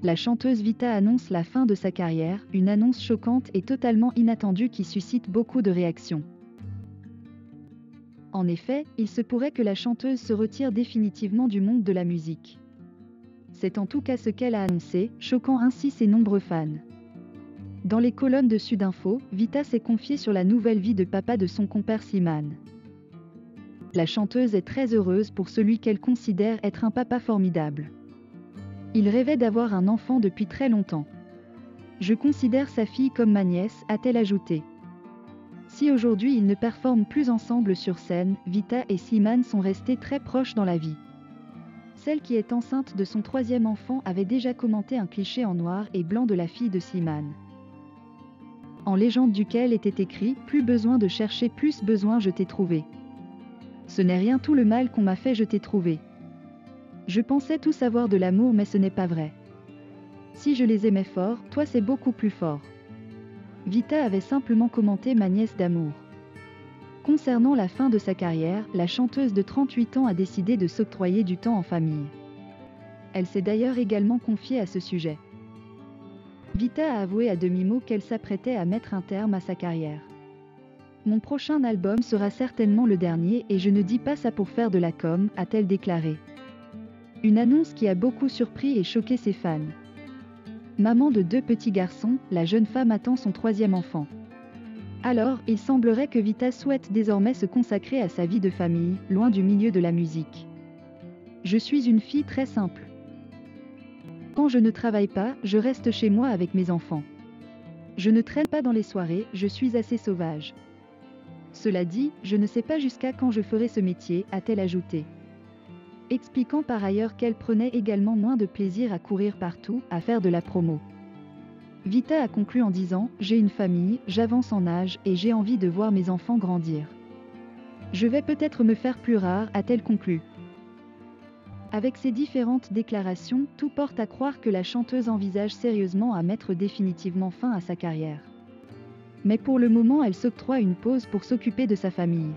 La chanteuse Vita annonce la fin de sa carrière, une annonce choquante et totalement inattendue qui suscite beaucoup de réactions. En effet, il se pourrait que la chanteuse se retire définitivement du monde de la musique. C'est en tout cas ce qu'elle a annoncé, choquant ainsi ses nombreux fans. Dans les colonnes de Sudinfo, Vita s'est confiée sur la nouvelle vie de papa de son compère Slimane. La chanteuse est très heureuse pour celui qu'elle considère être un papa formidable. Il rêvait d'avoir un enfant depuis très longtemps. Je considère sa fille comme ma nièce, a-t-elle ajouté. Si aujourd'hui ils ne performent plus ensemble sur scène, Vita et Slimane sont restés très proches dans la vie. Celle qui est enceinte de son 3e enfant avait déjà commenté un cliché en noir et blanc de la fille de Slimane. En légende duquel était écrit « Plus besoin de chercher, plus besoin je t'ai trouvé. Ce n'est rien tout le mal qu'on m'a fait, je t'ai trouvé. Je pensais tout savoir de l'amour mais ce n'est pas vrai. Si je les aimais fort, toi c'est beaucoup plus fort. » Vita avait simplement commenté ma nièce d'amour. Concernant la fin de sa carrière, la chanteuse de 38 ans a décidé de s'octroyer du temps en famille. Elle s'est d'ailleurs également confiée à ce sujet. Vita a avoué à demi-mot qu'elle s'apprêtait à mettre un terme à sa carrière. « Mon prochain album sera certainement le dernier et je ne dis pas ça pour faire de la com', a-t-elle déclaré. Une annonce qui a beaucoup surpris et choqué ses fans. Maman de 2 petits garçons, la jeune femme attend son 3e enfant. Alors, il semblerait que Vita souhaite désormais se consacrer à sa vie de famille, loin du milieu de la musique. Je suis une fille très simple. Quand je ne travaille pas, je reste chez moi avec mes enfants. Je ne traîne pas dans les soirées, je suis assez sauvage. Cela dit, je ne sais pas jusqu'à quand je ferai ce métier, a-t-elle ajouté. Expliquant par ailleurs qu'elle prenait également moins de plaisir à courir partout, à faire de la promo. Vita a conclu en disant « J'ai une famille, j'avance en âge et j'ai envie de voir mes enfants grandir. Je vais peut-être me faire plus rare », a-t-elle conclu. Avec ces différentes déclarations, tout porte à croire que la chanteuse envisage sérieusement à mettre définitivement fin à sa carrière. Mais pour le moment, elle s'octroie une pause pour s'occuper de sa famille.